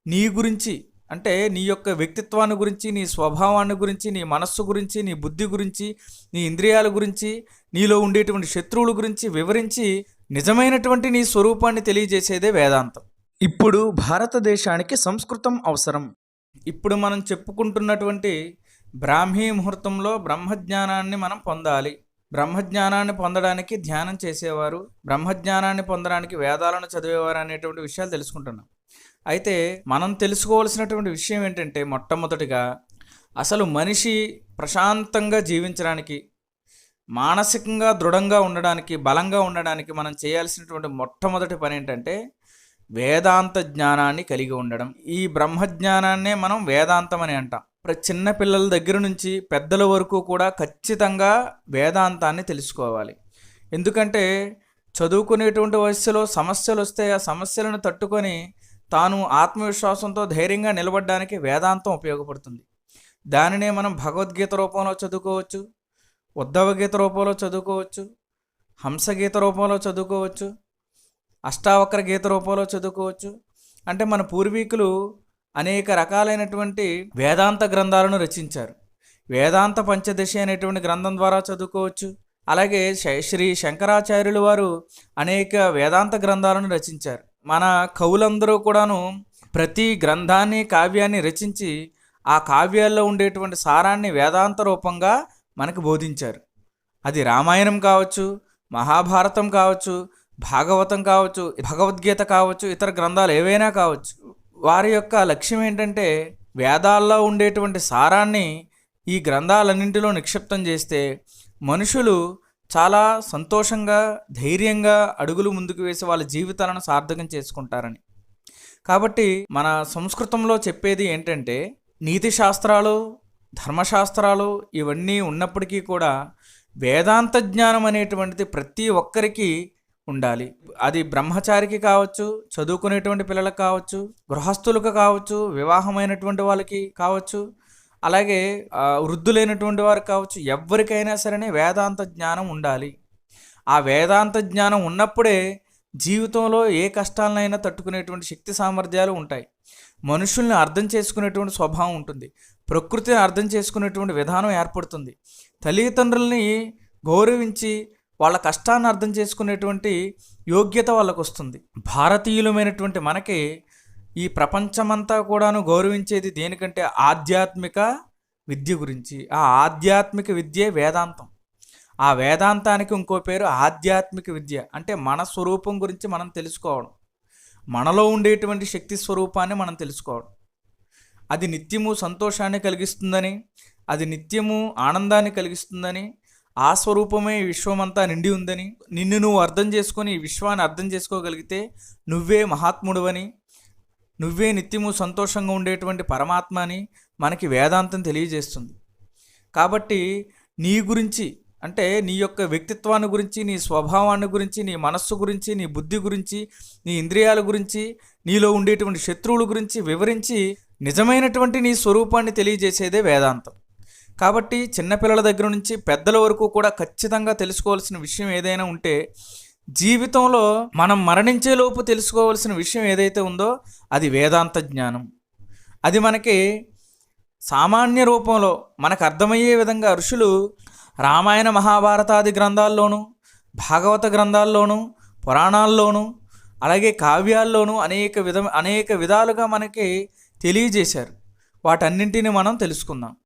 నీ గురించి అంటే నీ యొక్క వ్యక్తిత్వాన్ని గురించి, నీ స్వభావాన్ని గురించి, నీ మనస్సు గురించి, నీ బుద్ధి గురించి, నీ ఇంద్రియాల గురించి, నీలో ఉండేటువంటి శత్రువుల గురించి వివరించి నిజమైనటువంటి నీ స్వరూపాన్ని తెలియజేసేదే వేదాంతం. ఇప్పుడు భారతదేశానికి సంస్కృతం అవసరం. ఇప్పుడు మనం చెప్పుకుంటున్నటువంటి బ్రాహ్మీ ముహూర్తంలో బ్రహ్మజ్ఞానాన్ని మనం పొందాలి. బ్రహ్మజ్ఞానాన్ని పొందడానికి ధ్యానం చేసేవారు, బ్రహ్మజ్ఞానాన్ని పొందడానికి వేదాలను చదివేవారు అనేటువంటి విషయాలు తెలుసుకుంటున్నాం. అయితే మనం తెలుసుకోవాల్సినటువంటి విషయం ఏంటంటే, మొట్టమొదటిగా అసలు మనిషి ప్రశాంతంగా జీవించడానికి, మానసికంగా దృఢంగా ఉండడానికి, బలంగా ఉండడానికి మనం చేయాల్సినటువంటి మొట్టమొదటి పని ఏంటంటే వేదాంత జ్ఞానాన్ని కలిగి ఉండడం. ఈ బ్రహ్మజ్ఞానాన్నే మనం వేదాంతం అని అంటాం. చిన్న పిల్లల దగ్గర నుంచి పెద్దల వరకు కూడా ఖచ్చితంగా వేదాంతాన్ని తెలుసుకోవాలి. ఎందుకంటే చదువుకునేటువంటి వయస్సులో సమస్యలు వస్తే ఆ సమస్యలను తట్టుకొని తాను ఆత్మవిశ్వాసంతో ధైర్యంగా నిలబడడానికి వేదాంతం ఉపయోగపడుతుంది. దానినే మనం భగవద్గీత రూపంలో చదువుకోవచ్చు, ఉద్ధవ గీత రూపంలో చదువుకోవచ్చు, హంసగీత రూపంలో చదువుకోవచ్చు, అష్టావక్ర గీత రూపంలో చదువుకోవచ్చు. అంటే మన పూర్వీకులు అనేక రకాలైనటువంటి వేదాంత గ్రంథాలను రచించారు. వేదాంత పంచదశి అనేటువంటి గ్రంథం ద్వారా చదువుకోవచ్చు. అలాగే శ్రీ శంకరాచార్యులు వారు అనేక వేదాంత గ్రంథాలను రచించారు. మన కవులందరూ కూడాను ప్రతి గ్రంథాన్ని, కావ్యాన్ని రచించి ఆ కావ్యాల్లో ఉండేటువంటి సారాన్ని వేదాంత రూపంగా మనకు బోధించారు. అది రామాయణం కావచ్చు, మహాభారతం కావచ్చు, భాగవతం కావచ్చు, భగవద్గీత కావచ్చు, ఇతర గ్రంథాలు ఏవైనా కావచ్చు. వారి యొక్క లక్ష్యం ఏంటంటే వేదాల్లో ఉండేటువంటి సారాన్ని ఈ గ్రంథాలన్నింటిలో నిక్షిప్తం చేస్తే మనుషులు చాలా సంతోషంగా, ధైర్యంగా అడుగులు ముందుకు వేసి వాళ్ళ జీవితాలను సార్థకం చేసుకుంటారని. కాబట్టి మన సంస్కృతంలో చెప్పేది ఏంటంటే, నీతి శాస్త్రాలు, ధర్మశాస్త్రాలు ఇవన్నీ ఉన్నప్పటికీ కూడా వేదాంత జ్ఞానం అనేటువంటిది ప్రతి ఒక్కరికి ఉండాలి. అది బ్రహ్మచారికి కావచ్చు, చదువుకునేటువంటి పిల్లలకు కావచ్చు, గృహస్థులకు కావచ్చు, వివాహమైనటువంటి వాళ్ళకి కావచ్చు, అలాగే వృద్ధులైనటువంటి వారికి కావచ్చు, ఎవరికైనా సరే వేదాంత జ్ఞానం ఉండాలి. ఆ వేదాంత జ్ఞానం ఉన్నప్పుడే జీవితంలో ఏ కష్టాలనైనా తట్టుకునేటువంటి శక్తి సామర్థ్యాలు ఉంటాయి. మనుషుల్ని అర్థం చేసుకునేటువంటి స్వభావం ఉంటుంది. ప్రకృతిని అర్థం చేసుకునేటువంటి విధానం ఏర్పడుతుంది. తల్లిదండ్రుల్ని గౌరవించి వాళ్ళ కష్టాన్ని అర్థం చేసుకునేటువంటి యోగ్యత వాళ్ళకు వస్తుంది. భారతీయులమైనటువంటి మనకి ఈ ప్రపంచమంతా కూడాను గౌరవించేది దేనికంటే ఆధ్యాత్మిక విద్య గురించి. ఆ ఆధ్యాత్మిక విద్యే వేదాంతం. ఆ వేదాంతానికి ఇంకో పేరు ఆధ్యాత్మిక విద్య. అంటే మన స్వరూపం గురించి మనం తెలుసుకోవడం, మనలో ఉండేటువంటి శక్తి స్వరూపాన్ని మనం తెలుసుకోవడం. అది నిత్యము సంతోషాన్ని కలిగిస్తుందని, అది నిత్యము ఆనందాన్ని కలిగిస్తుందని, ఆ స్వరూపమే ఈ విశ్వమంతా నిండి ఉందని, నిన్ను నువ్వు అర్థం చేసుకొని ఈ విశ్వాన్ని అర్థం చేసుకోగలిగితే నువ్వే మహాత్ముడువని, నువ్వే నిత్యము సంతోషంగా ఉండేటువంటి పరమాత్మ అని మనకి వేదాంతం తెలియజేస్తుంది. కాబట్టి నీ గురించి అంటే నీ యొక్క వ్యక్తిత్వాన్ని గురించి, నీ స్వభావాన్ని గురించి, నీ మనస్సు గురించి, నీ బుద్ధి గురించి, నీ ఇంద్రియాల గురించి, నీలో ఉండేటువంటి శత్రువుల గురించి వివరించి నిజమైనటువంటి నీ స్వరూపాన్ని తెలియజేసేదే వేదాంతం. కాబట్టి చిన్నపిల్లల దగ్గర నుంచి పెద్దల వరకు కూడా ఖచ్చితంగా తెలుసుకోవాల్సిన విషయం ఏదైనా ఉంటే, జీవితంలో మనం మరణించేలోపు తెలుసుకోవాల్సిన విషయం ఏదైతే ఉందో అది వేదాంత జ్ఞానం. అది మనకి సామాన్య రూపంలో మనకు అర్థమయ్యే విధంగా ఋషులు రామాయణ మహాభారతాది గ్రంథాల్లోనూ, భాగవత గ్రంథాల్లోనూ, పురాణాల్లోనూ, అలాగే కావ్యాల్లోనూ అనేక విధాలుగా మనకి తెలియజేశారు. వాటన్నింటినీ మనం తెలుసుకుందాం.